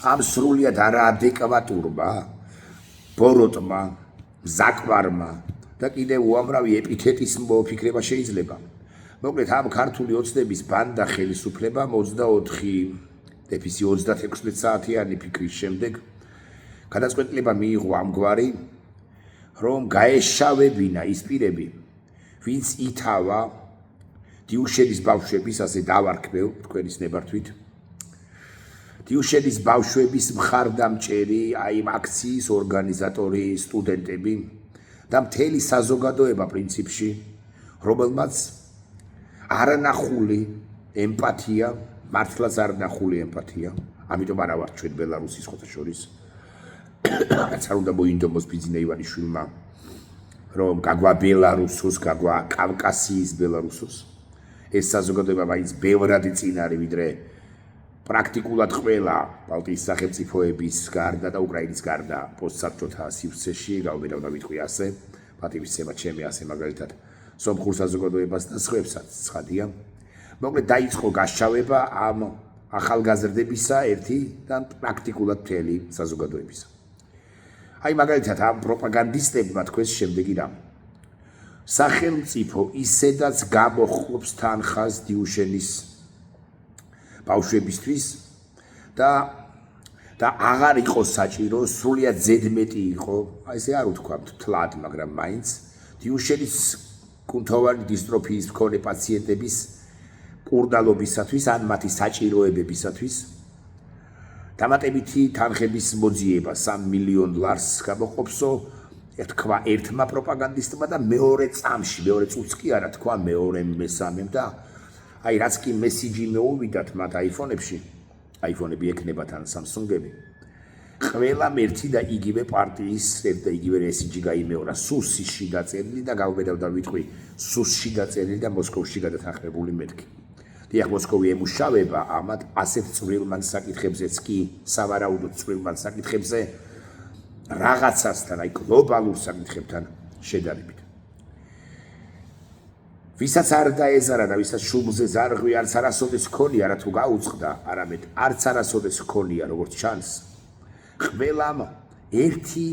ამ სრულიად არაადეკვატურმა ბოროტმა ზაკვარმა და კიდევ უამრავი ეპითეტის მოფიქრება შეიძლება. მოკლედ ამ ქართული ოცნების ბანდა ხელისუფლებამ 36 საათიანი ფიქრის შემდეგ გადაწყვეტილება მიიღო ამგვარი, რომ გაეშავებინა ის პირები, ვინც ითავა დიუშენის ბავშვების, ასე დავარქმევ თქვენის ნებართვით, დიუშენის ბავშვების მხარდამჭერი, აი იმ აქციის ორგანიზატორი, სტუდენტები და მთელი საზოგადოება პრინციპში, რომელმაც არანახული ემპათია, მართლაც არანახული ემპათია, ამიტომ არა ვართ ჩვენ ბელარუსის ხოთა შორის, რაც არ უნდა მოინდომოს ბიძინა ივანიშვილმა, რომ გაგვა ბელარუსოს, გაგვა კავკასიის ბელარუსოს, ეს საზოგადოება მაინც ბევრად წინ არის ვიდრე პრაქტიკულად ყველა ბალტიის სახელმწიფოების გარდა და უკრაინის გარდა პოსტსაბჭოთა სივრცეში, გავბედა უნდა ვიტყვი ასე, პატივისცემა ჩემი ასე მაგალითად სომხურ საზოგადოებას და სხვებსაც ცხადია. მოკლედ დაიწყო გაშავება ამ ახალგაზრდებისა ერთი და პრაქტიკულად მთელი საზოგადოებისა. აი მაგალითად ამ პროპაგანდისტებმა თქვეს შემდეგი რამ. სახელმწიფო ისედაც გამოხობს თანხას დიუშენის ბავშვებისთვის და აღარ იყო საჭირო, სრულიად ზედმეტი იყო, აი ესე არ ვთქვამთ თლად, მაგრამ მაინც დიუშენის კუნთოვანი დისტროფიის მქონე პაციენტების მკურნალობისათვის ან მათი საჭიროებებისათვის დამატებითი თანხების მოძიება $3 მილიონ გამოყოფსო, თქვა ერთმა პროპაგანდისტმა და მეორე წამში, მეორე წუთს კი არა თქვა მეორემ, მესამემ და აი რაც კი მესიჯი მეუვიდათ მათ აიფონებში, აიფონები ექნებათ ან სამსუნგები, ყველამ ერთი და იგივე პარტიის ერთ და იგივე მესიჯი გაიმეორა, სუსში დაწერილი და გავბედავდა ვიტყვი, სუსში დაწერილი და მოსკოვში გადათანხმებული მეთქი. დიახ, მოსკოვი ემუშავება ამათ ასეთ წვრილმან საკითხებზეც კი, სავარაუდოდ წვრილმან საკითხებზე რაღაცასთან, აი გლობალურ საკითხებთან შედარებით. ვისაც არ დაეზარა და ვისაც შუბლზე ზარღვი არც არასოდეს ჰქონია, რა თუ გაუწყდა, არამედ არც არასოდეს ჰქონია, როგორც ჩანს, ყველამ ერთი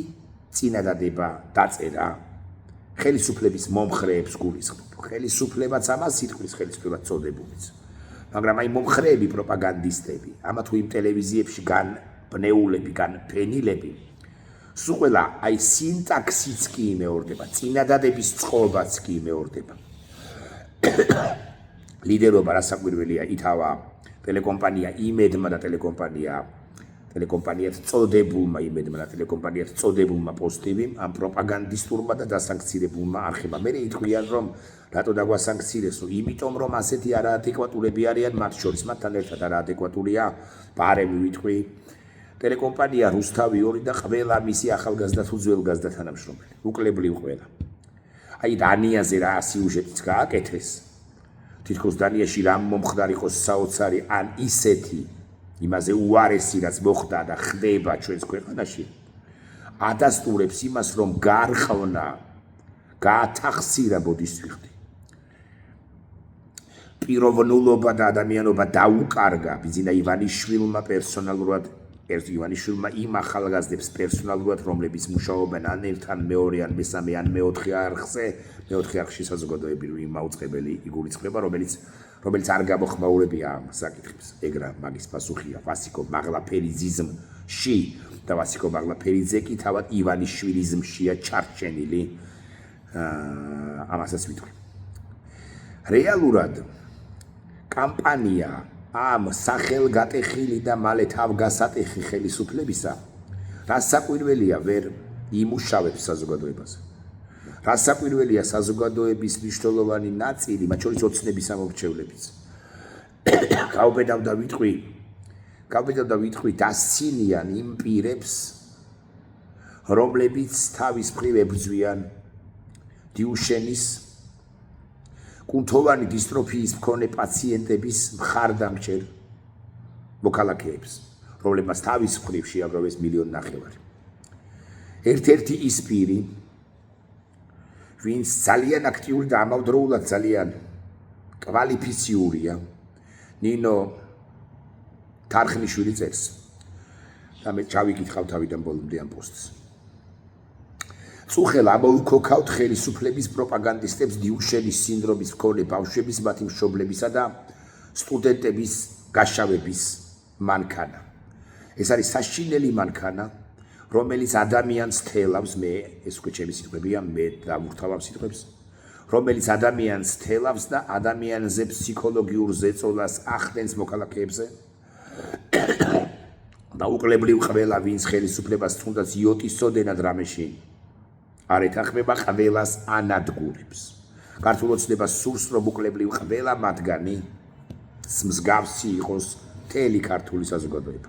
წინადადება დაწერა ხელისუფლების მომხრეებს გულისხმობ. ხელისუფლებაც ამას იტყვის, ხელისუფლებაც წოდებულიც. მაგრამ აი მომხრეები, პროპაგანდისტები, ამა თუ იმ ტელევიზიებში განბნეულები, განფენილები, სულ ყველა აი სინტაქსიც კი იმეორდება, წინადადების წყობაც კი იმეორდება. ლიდერობა რასაკვირველია ითავა ტელეკომპანია იმედმა და ტელეკომპანიად წოდებულმა იმედმა და ტელეკომპანიად წოდებულმა პოსტივიმ ამ პროპაგანდისტურმა და დასანქცირებულმა არხებმა. მე იტყვიან რომ რატო დაგვასანქცირესო? იმიტომ რომ ასეთი არაადეკვატურები არიან მათ შორის, მათთან ერთად არაადეკვატურია პარემი ვიტყვი ტელეკომპანია რუსთავი 2 და ყველა მისი ახალგაზრდა თუ ძველგაზრდა თანამშრომელი, უკლებლივ ყველა. აი დანიაზე რა სიუჟეტიც გააკეთეს. თითქოს დანიაში რამ მომხდარ იყოს საოცარი ან ისეთი იმაზე უარესი რაც მოხდა და ხდება ჩვენს ქვეყანაში, ადასტურებს იმას, რომ გარღვნა გაათახსირა ბოდისცვიხდი. პიროვნულობა და ადამიანობა დაუკარგა ბიძინა ივანიშვილმა პერსონალურად ივანიშვილმა იმ ახალგაზრდებს პერსონალურად, რომლებიც მუშაობენ ან ერთ ან მეორე ან მესამე ან მეოთხე არხზე, მეოთხე არხში საზოგადოებრივი მაუწყებელი იგულისხმება, რომელიც არ გამოხმაურებია ამ საკითხებს. ეგრა მაგის პასუხია ვასიკო მაღლაფერიძიზმში და ვასიკო მაღლაფერიძე კი თავად ივანიშვილიზმშია ჩარჩენილი. ამასაც ვიტყვი. რეალურად კამპანია ამ სახელგატეხილი და მალე თავგასატეხი ხელისუფლებისა რასაკვირველია ვერ იმუშავებს საზოგადოებაზე. რასაკვირველია საზოგადოების მნიშვნელოვანი ნაწილი, მათ შორის ოცნების ამორჩევლებიც. გავბედავდა ვიტყვი დასცინიან იმ პირებს, რომლებიც თავის მხრივ ებრძვიან დიუშენის კუნთოვანი დისტროფიის მქონე პაციენტების მხარდამჭერ მოქალაქეებს, რომლებმაც თავის მხრივ შეაგროვეს 1,5 მილიონი. ერთ-ერთი ის პირი, ვინც ძალიან აქტიური და ამავდროულად ძალიან კვალიფიციურია, ნინო თარხნიშვილი წერს. და მე ჩავიკითხავ თავიდან ბოლომდე ამ პოსტს. წუხელ ამოუქოქავთ ხელისუფლების პროპაგანდისტებს დიუშენის სინდრომის მქონე ბავშვების, მათი მშობლებისა და სტუდენტების გაშავების მანქანა. ეს არის საშინელი მანქანა, რომელიც ადამიანს თელავს, მე ეს უკვე ჩემი სიტყვებია, მე დავურთავ ამ სიტყვებს, რომელიც ადამიანს თელავს და ადამიანზე ფსიქოლოგიურ ზეწოლას ახდენს მოქალაქეებზე და უკლებრივ ყველა, ვინც ხელისუფლებას თუნდაც იოტის წოდენად რამეში არ ეთანხმება, ყველას ანადგურებს. ქართულ ოცნებას სურს, რომ უკლებრივ ყველა მათგანი მსგავსი იყოს მთელი ქართული საზოგადოება.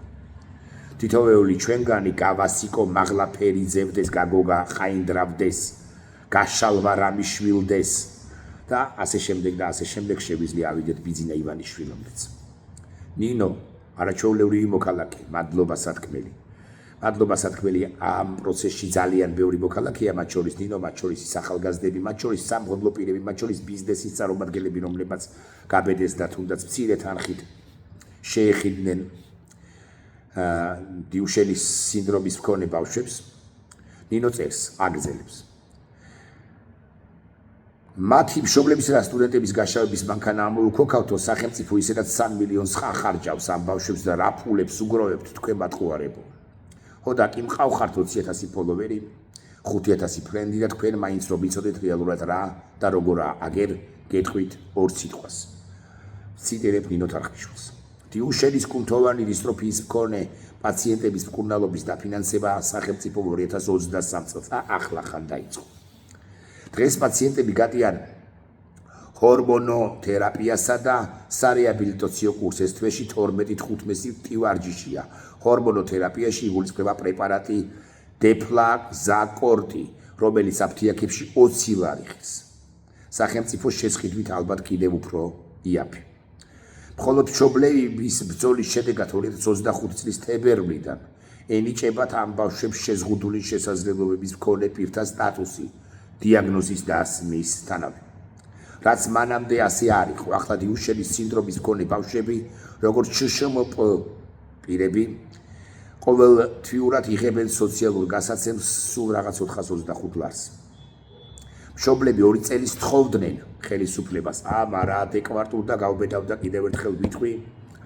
თითოეული ჩვენგანი გავასიკო მაღლაფერი ძევდეს, გაგოგა ხაინდრავდეს, გაშალვა რამიშვილდეს და ასე შემდეგ და ასე შემდეგ შეგვიძლია ავიდეთ ბიძინა ივანიშვილამდეც. ნინო, არაჩვეულებრივი მოქალაქე, მადლობა სათქმელი. მადლობა სათქმელი ამ პროცესში ძალიან ბევრი მოქალაქეა, მათ შორის ნინო, მათ შორის ახალგაზრდები, მათ შორის სამღვდლო პირები, მათ შორის ბიზნესის წარმომადგენლები, რომლებაც გაბედეს და თუნდაც მცირე თანხით შეეხიდნენ დიუშენის სინდრომის მქონე ბავშვებს. ნინო წერს, აგრძელებს. მათი მშობლების და სტუდენტების გაშავების მანქანა ამოუქოქავთო, სახელმწიფო ისედაც 3 მილიონს ახარჯავს ამ ბავშვებს და რა ფულებს უგროვებთ თქვენ მათყუარებო. ხო და კი მყავხართ 20,000 ფოლოვერი, 5,000 ფრენდი და თქვენ მაინც რომ იცოდეთ რეალურად რა და როგორა აგერ გეტყვით ორ სიტყვას. ციტირებ ნინო თარხნიშვილს. დიუშენის კუნთოვანი დისტროფიის მქონე პაციენტების მკურნალობის დაფინანსება სახელმწიფო 2023 წელს ახლახან დაიწყო. დღეს პაციენტები გადიან ჰორმონოთერაპიასა და სარეაბილიტაციო კურსს. ეს თვეში 12-15 ტივარჯიშია. ჰორმონოთერაპიაში იგულისხმება პრეპარატი დეფლაგზაკორტი, რომელიც აფთიაქებში 20 ლარი ხის. სახელმწიფოს შესყიდვით ალბათ კიდევ უფრო იაფი. მხოლოდ მშობლების ბრძოლის შედეგად 2025 წლის თებერვლიდან ენიჭებათ ამ ბავშვებს შეზღუდული შესაძლებლობების მქონე პირთა სტატუსი დიაგნოზის დასმის თანავე. რაც მანამდე ასე არ იყო, ახლა დიუშენის სინდრომის მქონე ბავშვები, როგორც შშმპ პირები, ყოველთვიურად იღებენ სოციალურ გასაცემს სულ რაღაც 425 ლარს. მშობლები 2 წელს თხოვდნენ ხელისუფლებას, არა ადეკვატურ და გავბედავდა კიდევ ერთხელ ვიტყვი,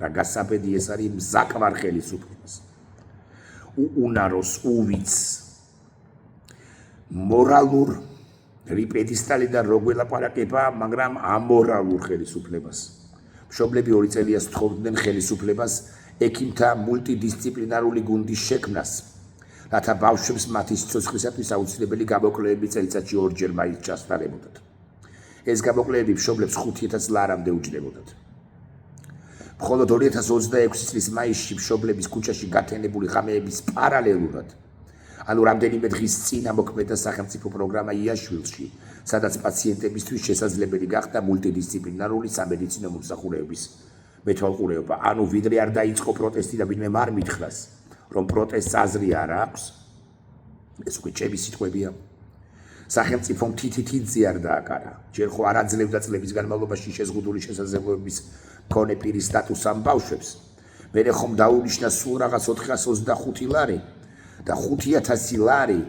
რა გასაბედი ეს არის მზაკმარ ხელისუფლებას. უუნაროს, უვიც, მორალურ რიპედისტალიდან რო გველაპარაკება, მაგრამ ამორალურ ხელისუფლებას. მშობლები 2 წელს თხოვდნენ ხელისუფლებას ექიმთა მულტიდისციპლინარული გუნდის შექმნას, რათა ბავშვებს მათი სიცოცხლისათვის აუცილებელი გამოკვლევები წელიწადში 2 ჯერ მაინც ჩასტარებოდათ. ეს გამოკვლევები მშობლებს 5,000 ლარამდე უჯდებოდათ. მხოლოდ 2026 წლის მაისში მშობლების ქუჩაში გათენებული ღამეების პარალელურად, ანუ რამდენიმე დღის წინ ამოქმედა სახელმწიფო პროგრამა იაშვილში, სადაც პაციენტებისთვის შესაძლებელი გახდა მულტიდისციპლინარული სამედიცინო მომსახურეობის მეთვალყურეობა. ანუ ვიდრე არ დაიწყო პროტესტი და ვინმე არ მითხრას, რომ პროტესტს აზრი არ აქვს, ეს უკვე ჩემი სიტყვებია. სახელმწიფომ თითითიძე არ დააკარა. ჯერ ხო არ აძლევდა წლების განმავლობაში შეზღუდული შესაძლებლობების მქონე პირის სტატუსს ამ ბავშვებს. მერე ხომ დაუნიშნა სულ რაღაც 425 ლარი და 5,000 ლარი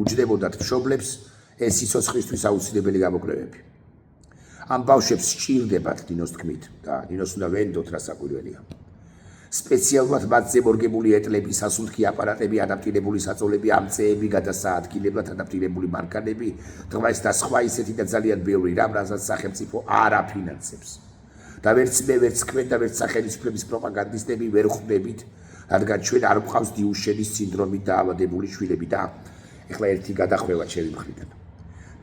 უჯდებოდათ მშობლებს ეს სიცოცხლისთვის აუცილებელი გამოკვლევები. ამ ბავშვებს სჭირდებათ ნინოს თქმით და ნინოს უნდა ვენდოთ რა საკვირველია. სპეციალურად მათზე მორგებული ეტლები, სასუნთქი აპარატები, ადაპტირებული საწოლები, ამწეები, გადასაადგილებლად ადაპტირებული მანქანები, დღეს და სხვა ისეთი და ძალიან ბევრი რამ, რასაც სახელმწიფო არ აფინანსებს. და ვერც მე, ვერც თქვენ და ვერც სახელმწიფოების პროპაგანდისტები ვერ ხვდებით, რადგან ჩვენ არ გვყავს დიუშენის სინდრომით დაავადებული შვილები და ეხლა ერთი გადახვევა ჩემი მხრიდან.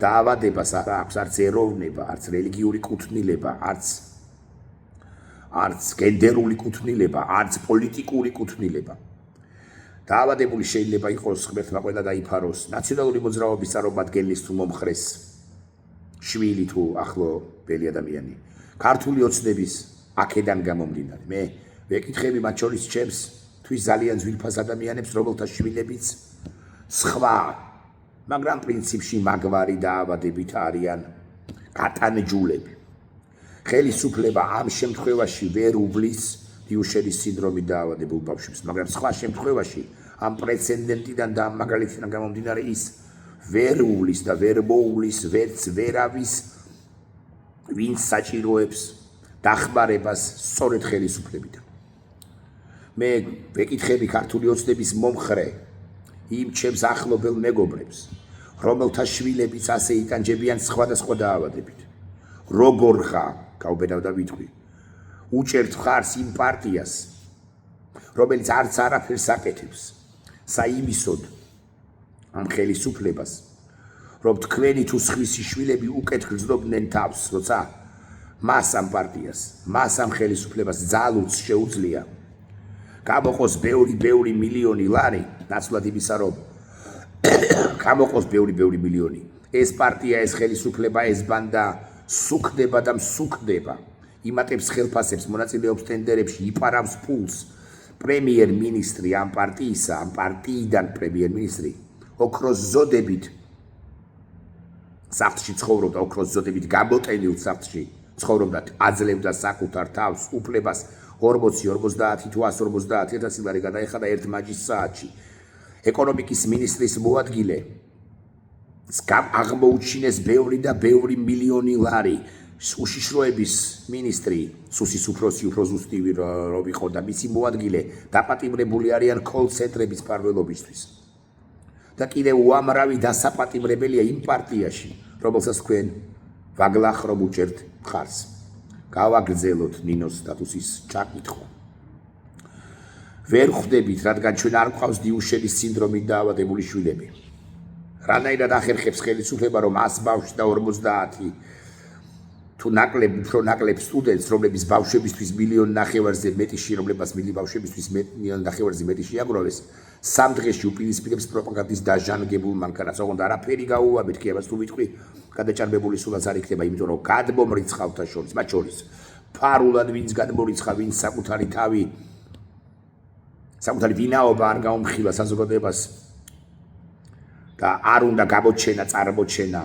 დაავადებას არ აქვს არც ეროვნება, არც რელიგიური კუთვნილება, არც გენდერული კუთვნილება, არც პოლიტიკური კუთვნილება. დაავადებული შეიძლება იყოს ღმერთმა ყველა დაიფაროს, ნაციონალური მოძრაობის წარმომადგენლის თუ მომხრეს შვილი თუ ახლო ბელი ადამიანი. ქართული ოცნების აქედან გამომდინარე. მე ვეკითხები მათ შორის ჩემს თვის ძალიან ძვირფას ადამიანებს, რომელთა შვილებიც სხვა, მაგრამ პრინციპში მაგვარი დაავადებით არიან გატანჯულები. ხელისუფლება ამ შემთხვევაში ვერ უბლის დიუშელის სინდრომით დაავადებულ ბავშვებს, მაგრამ სხვა შემთხვევაში ამ პრეცედენტიდან და ამ მაგალითიდან გამომდინარე ის ვერ უვლის და ვერ მოუვლის ვერც ვერავის ვინც საჭიროებს დახმარებას სწორედ ხელისუფლებიდან. მე ვეკითხები ქართული ოცნების მომხრე იმ ჩემს ახლობელ მეგობრებს, რომელთა შვილებიც ასე იტანჯებიან სხვადასხვა დაავადებით. როგორ ხარ, გავბედავ და ვიტყვი, უჭერთ მხარს იმ პარტიას, რომელიც არც არაფერს აკეთებს, საიმისოდ ამ ხელისუფლებას, რომ თქვენი თუ სხვისი შვილები უკეთ გრძნობდნენ თავს, როცა მას ამ პარტიას, მას ამ ხელისუფლებას ძალუც შეუძლია გამოყოს ბევრი მილიონი ლარი, ნაცვლად იმისა, რომ გამოყოს ბევრი მილიონი. ეს პარტია, ეს ხელისუფლება, ეს ბანდა სუქდება და მსუქდება. იმატებს ხელფასებს, მონაწილეობს ტენდერებში, იპარავს ფულს. პრემიერ-მინისტრი ამ პარტიისა, ამ პარტიიდან პრემიერ-მინისტრი ოქროს ზოდებით სახლში ცხოვრობდა, ოქროს ზოდებით გამოტენილ სახლში ცხოვრობდა, აძლევდა საკუთარ თავს, უფლებას 40-50 თუ 150,000 ლარი გადაეხადა ერთ მაჯის საათში. ეკონომიკის მინისტრის მოადგილე აღმოუჩინეს ბევრი მილიონი ლარი. უშიშროების მინისტრი, სუსის უფროსი, უფრო ზუსტი რომ იყო და მისი მოადგილე დაპატიმრებული არიან კოლ-ცენტრების მფარველობისთვის. და კიდევ უამრავი დასაპატიმრებელია იმ პარტიაში, რომელსაც თქვენ ვაგლახრობ უჭერთ მხარს. გავაგრძელოთ ნინოს სტატუსის ჩაკითხვა. ვერ ხვდებით, რადგან ჩვენ არ გვყავს დიუშელის სინდრომით დაავადებული შვილები. რანაირად ახერხებს ხელისუფლება, რომ 100 ბავშვი და 50 თუ უფრო ნაკლებ სტუდენტს, რომლების ბავშვებისთვის 1,5 მილიონზე მეტი რომლებას ბავშვებისთვის 1,5 მილიონზე მეტი შეაგროვეს, 3 დღეში უპირისპირებს პროპაგანდის დაჟანგებულ მანქანას. ოღონდ არაფერი გაუვაბეთ, კი ამას თუ ვიტყვი, გადაჭარბებული სულაც არ იქნება, იმიტომ რომ გადმომრიცხავთა შორის, მათ შორის ფარულად ვინც გადმორიცხა, ვინც საკუთარი ვინაობა არ გაუმხილა საზოგადოებას და არ უნდა გამოჩენა, წარმოჩენა,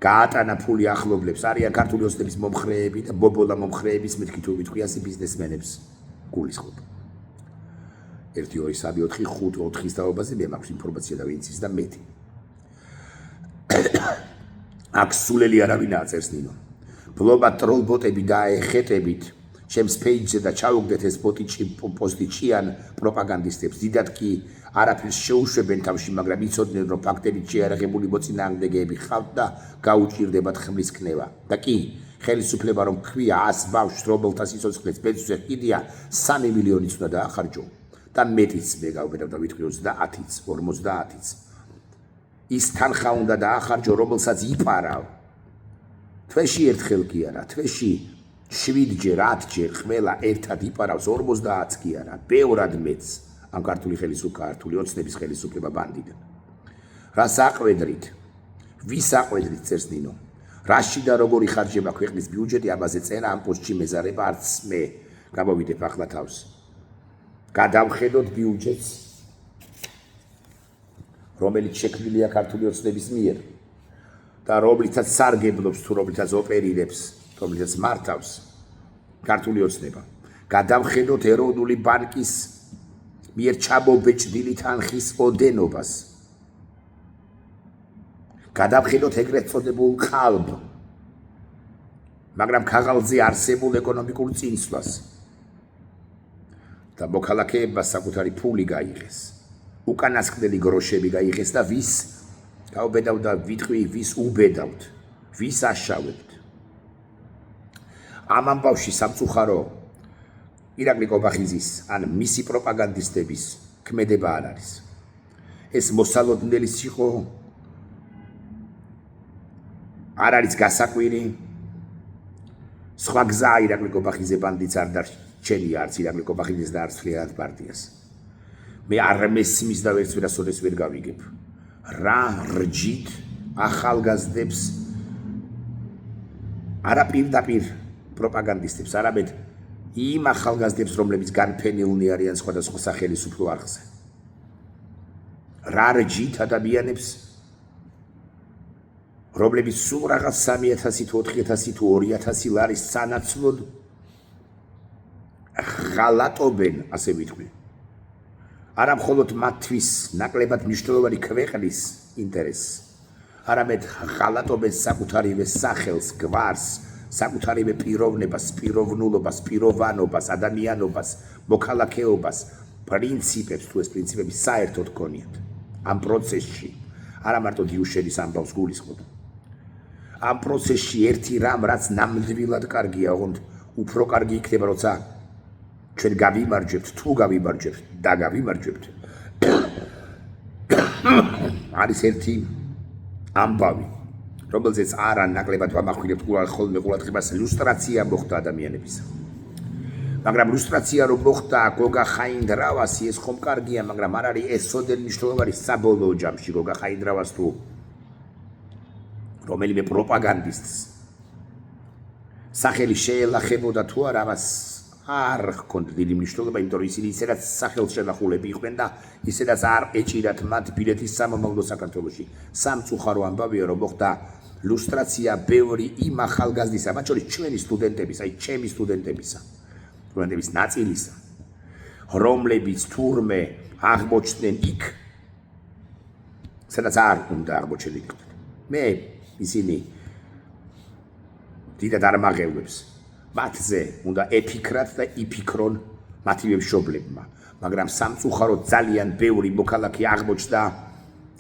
გაატანა ფული ახლობლებს, არიან ქართული ოცნების მომხრეები და ბობოლა მომხრეების მეთქი თუ ვიტყვი ასე ბიზნესმენებს გულისხმობ. 1 2 3 4 5 4-ის დაობაზე მე მაქვს ინფორმაცია და ვინც ის და მეტი. აქ სულელი არავინ აწერს ნინო. ბლობა ტროლბოტები დაეხეტებით ჩემს პეიჯზე და ჩაუგდეთ ეს პოსტი ჭიან პროპაგანდისტებს. დიდად კი არაფერს შეუშვებენ თავში, მაგრამ იცოდნენ, რომ ფაქტებით შეარაღებული მოწინააღმდეგეები ხავთ და გაუჭირდებათ ხმის ქნება. და კი, ხელისუფლება რომ ქვია 100 ბავშვს, რომელთა სიცოცხლეც ბედზე ყიდია, 3 მილიონიც უნდა დაახარჯო და მეტიც მე გავბედავ და ვიტყვი 30-იც, 50-იც. ის თანხა უნდა დაახარჯო, რომელსაც იპარავ. თვეში ერთხელ კი არა, თვეში 7-ჯერ, 10-ჯერ ყველა ერთად იპარავს 50-ს კი არა, ბევრად მეც ამ ქართული ოცნების ხელისუფლება ბანდიდან. რას აყვედრით? ვის აყვედრით წერს ნინო? რაში და როგორი ხარჯება ქვეყნის ბიუჯეტი, ამაზე წერა ამ პოსტში მეზარება არც მე გამოვიდებ ახლა თავს. გადავხედოთ ბიუჯეტს, რომელიც შექმნილია ქართული ოცნების მიერ და რომლითაც სარგებლობს თუ რომლითაც ოპერირებს, რომლითაც მართავს ქართული ოცნება. გადავხედოთ ეროვნული ბანკის მიერ ჩამობეჭდილი თანხის ოდენობას. გადავხედოთ ეგრეთ წოდებულ ყალბ, მაგრამ ქაღალდზე არსებულ ეკონომიკურ წინსვლას და მოქალაქეებმა საკუთარი ფული გაიღეს. უკანასკნელი გროშები გაიღეს და ვის გავბედავ და ვიტყვი, ვის უბედავთ, ვის აშავებთ. ამ ამბავში სამწუხარო ირაკლი კობახიძის ან მისი პროპაგანდისტების ქმედება არ არის. ეს მოსალოდნელის იყო, არ არის გასაკვირი. სხვა გზა ირაკლი კობახიძე ბანდიც არ დარჩენია, არც ირაკლი კობახიძეს და არც მთლიანად პარტიას. მე არ მესმის და ვერც ვერასოდეს ვერ გავიგებ. რა რჯით ახალგაზრდებს არა პირდაპირ პროპაგანდისტებს, არამედ იმ ახალგაზრდებს, რომლებიც განფენილნი არიან სხვადასხვა სახელისუფლო არხზე. რა რჯით ადამიანებს, რომლებიც სულ რაღაც 3,000 თუ 4,000 თუ 2,000 ლარის სანაცვლოდ ღალატობენ, ასე ვიტყვი. არა მხოლოდ მათთვის ნაკლებად მნიშვნელოვანი ქვეყნის ინტერესს, არამედ ღალატობენ საკუთარივე სახელს, გვარს, საკუთარივე პიროვნებას, პიროვნულობას, პიროვანობას, ადამიანობას, მოქალაქეობას, პრინციპებს, თუ ეს პრინციპები საერთოდ გქონიათ. ამ პროცესში არა მარტო დიუშენის ამბავს გულისხმობ. ამ პროცესში ერთი რამ, რაც ნამდვილად კარგია, ოღონდ უფრო კარგი იქნება, როცა ჩვენ გავიმარჯვებთ, თუ გავიმარჯვებთ და გავიმარჯვებთ. არის ერთი ამბავი, რომელზეც არა ნაკლებად ვამახვილებთ ხოლმე ყურადღებას, ლუსტრაცია მოხდა ადამიანებისა. მაგრამ ლუსტრაცია რომ მოხდა გოგა ხაინდრავასი, ეს ხომ კარგია, მაგრამ არ არის ესოდენ მნიშვნელოვანი საბოლოო ჯამში გოგა ხაინდრავას თუ რომელიმე პროპაგანდისტს სახელი შეელახებოდა თუ არა, მას არ ჰქონდა დიდი მნიშვნელობა, იმიტომ რომ ისინი ისედაც სახელს შენახულები იყვნენ და ისედაც არ ეჭირათ მათ ბილეთის სამომავლო საქართველოში. სამწუხარო ამბავია, რომ მოხდა ლუსტრაცია ბევრი იმ ახალგაზრდისა, მათ შორის ჩვენი სტუდენტების, აი ჩემი სტუდენტების ნაწილისა, რომლებიც თურმე აღმოჩნდნენ იქ, სადაც არ უნდა აღმოჩენილიყო. მე ისინი დიდად არ მაღელვებს. მათზე უნდა ეთიქრათ და იფიქრონ მათივე მშობლებმა, მაგრამ სამწუხაროდ ძალიან ბევრი მოქალაქე აღმოჩნდა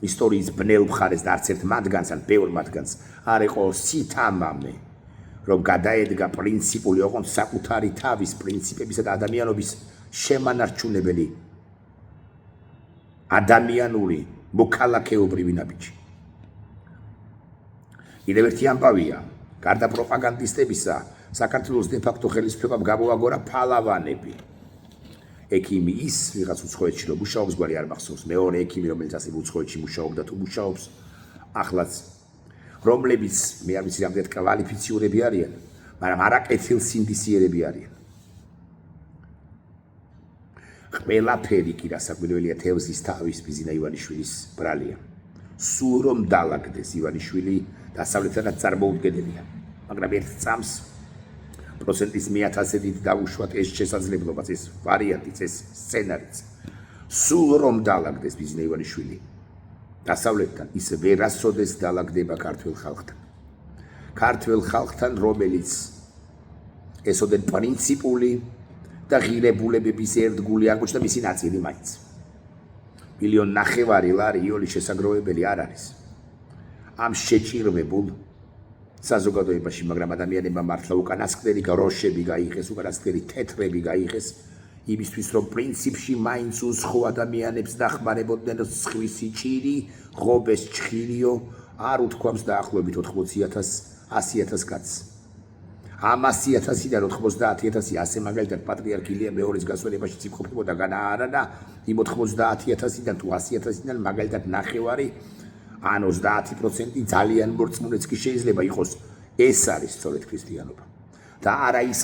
ისტორიის ბნელ მხარეს და არც ერთ მათგანს, ან ბევრ მათგანს არ იყო სითამამე, რომ გადაედგა პრინციპული, ოღონდ საკუთარი თავის პრინციპებისა და ადამიანობის შემანარჩუნებელი ადამიანური მოქალაქეობრივი ნაბიჯი. კიდევ ერთი ამბავია, გარდა პროპაგანდისტებისა, საქართველოს დე-ფაქტო ხელისუფლებამ გამოაგორა ფალავანები. ექიმი ის ვიღაც უცხოეთში რომ მუშაობს, გვარი არ მახსოვს, მეორე ექიმი, რომელიც ასე უცხოეთში მუშაობდა თუ მუშაობს, ახლაც რომლებიც მე არ ვიცი რამდენად კვალიფიციურები არიან, მაგრამ არაკეთილსინდისიერები არიან. ყველაფერი კი რასაკვირველია თევზის თავის ბიზინა ივანიშვილის ბრალია. სულ რომ დაალაგდეს ივანიშვილი დასავლეთთანაც წარმოუდგენელია, მაგრამ ერთ წამს პროცენტის 1000-ით დაუშვათ ეს შესაძლებლობაც, ეს ვარიანტიც, ეს სცენარიც. სულ რომ დაალაგდეს ბიზინა ივანიშვილი დასავლეთთან, ის ვერასოდეს დაალაგდება ქართველ ხალხთან. ქართველ ხალხთან, რომელიც ესოდენ პრინციპული და ღირებულებების ერთგული აღმოჩნდა მისი ნაწილი მაინც. 1,5 მილიონი ლარი იული შესაგროვებელი არ არის. ამ შეჭირვებულ საზოგადოებაში, მაგრამ ადამიანებმა მართლა უკანასკნელი გროშები გაიღეს, უკანასკნელი თეთრები გაიღეს, იმისთვის რომ პრინციპში მაინც უცხო ადამიანებს დახმარებოდნენ სხვისი ჭირი, ღობეს ჩხილიო, არ უთქვამს დაახლოებით 80,000, 100,000 კაცს. ამ 100,000-დან 90,000 ასე მაგალითად პატრიარქ ილია მეორის გასვენებაში იმყოფებოდა განა არა და იმ 90,000-დან თუ 100,000-დან მაგალითად ნახევარი ან 30% ძალიან მორწმუნეც კი შეიძლება იყოს. ეს არის სწორედ ქრისტიანობა. და არა ის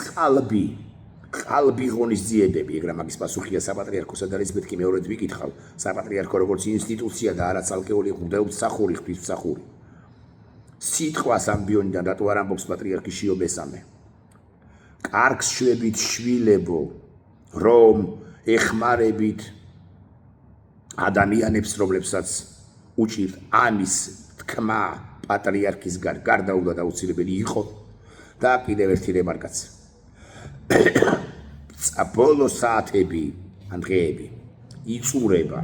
ყალბი ღონისძიებები, ეგრა მაგის პასუხია საპატრიარქოსა და ეს მეთქი მეორედ ვიკითხავ, საპატრიარქო როგორც ინსტიტუცია და არა ცალკეული ღვთისმსახური, ღვთისმსახური. სიტყვას ამბიონიდან რატო არ ამბობს პატრიარქი შიო მესამე? კარგს შვებით შვილებო, რომ ეხმარებით ადამიანებს, რომლებსაც უჭირთ ამის თქმა პატრიარქისგან გარდაულა და აუცილებელი იყო. და კიდევ ერთი რემარკაც. ბოლო საათები, ან დღეები იწურება,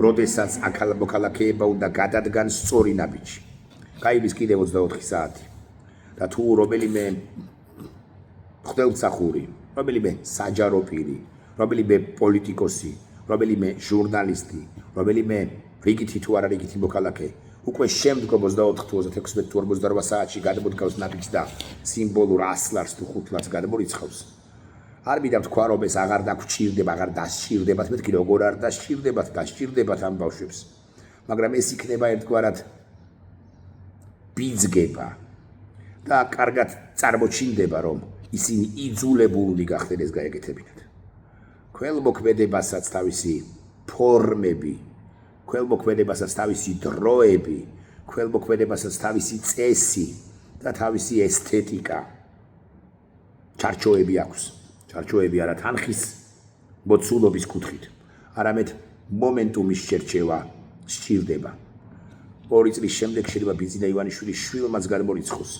როდესაც მოქალაქეება უნდა გადადგან სწორი ნაბიჯი. გაივლის კიდევ 24 საათი. და თუ რომელიმე ღვთისმსახური, რომელიმე საჯარო პირი, რომელიმე პოლიტიკოსი, რომელიმე ჟურნალისტი, რომელიმე რიგითი თუ არა რიგითი მოქალაქე უკვე შემდგომ 24 თუ 36 თუ 48 საათში გადმოდგავს ნაბიჯს და სიმბოლურ 100 ლარს თუ 5 ლარს გადმორიცხავს. არ მინდა თქვა რომ ეს აღარ დაგჭირდება, აღარ დასჭირდებათ, მეთქი როგორ არ დასჭირდებათ ამ ბავშვებს. მაგრამ ეს იქნება ერთგვარად ბიძგება და კარგად წარმოჩინდება რომ ისინი იძულებულნი გახდნენ ეს გაეკეთებინათ. ქველმოქმედებასაც თავისი ფორმები, ქველმოქმედებასაც თავისი დროები, ქველმოქმედებასაც თავისი წესი და თავისი ესთეტიკა, ჩარჩოები აქვს. ჩარჩოები არა თანხის მოცულობის კუთხით, არამედ მომენტუმის შერჩევა სჭირდება. 2 წლის შემდეგ შეიძლება ბიზინა ივანიშვილის შვილმაც გადმორიცხოს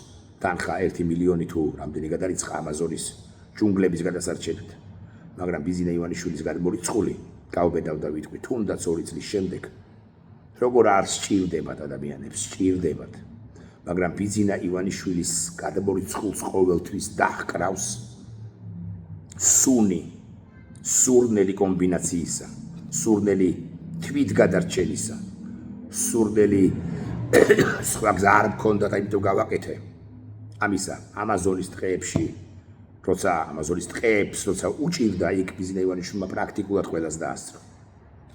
თანხა 1 მილიონი თუ რამდენი გადარიცხა ამაზონის ჯუნგლების გადასარჩენად. მაგრამ ბიზინა ივანიშვილის გადმორიცხული გავბედავდა ვიტყვი თუნდაც 2 წლის შემდეგ როგორ არ სჭირდებათ ადამიანებს სჭირდებათ. მაგრამ ბიზინა ივანიშვილის გადმორიცხულს ყოველთვის დაჰკრავს სურნელი კომბინაციისა, სურნელი თვითგადარჩენისა, სურნელი სხვა გზა არ მქონდა და იმიტომ გავაკეთე. ამისა ამაზონის ტყეებში, როცა უჭირდა იქ ბიზინა ივანიშვილმა პრაქტიკულად ყველას დაასწრო.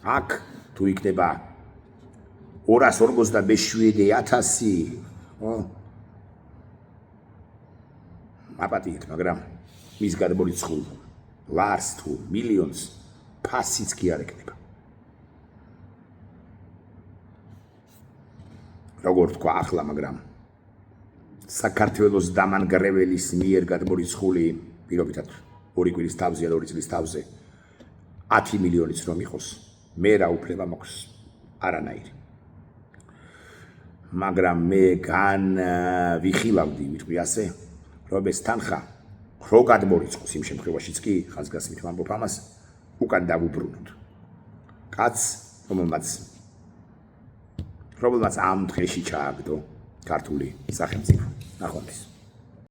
აქ თუ იქნება 247,000 აპატიეთ, მაგრამ მის გადმორიცხულ ლარს თუ მილიონს ფასიც კი არ ეკნება. როგორ თქვა ახლა, მაგრამ საქართველოს დამანგრეველის მიერ გადმორიცხული პირობითად 2 კვირის თავზე ან 2 წლის თავზე 10 მილიონიც რომ იყოს, მე რა უფლება მაქვს არანაირი. მაგრამ მე ვიხილავდი, ვიტყვი ასე, რომ ეს თანხა რო გადმორიცხოს იმ შემთხვევაშიც კი ხაზგასმით ვამბობ ამას, უკან დავუბრუნოთ. კაცს, რომელმაც ამ დღეში ჩააგდო ქართული სახელმწიფო. ნახვამდის.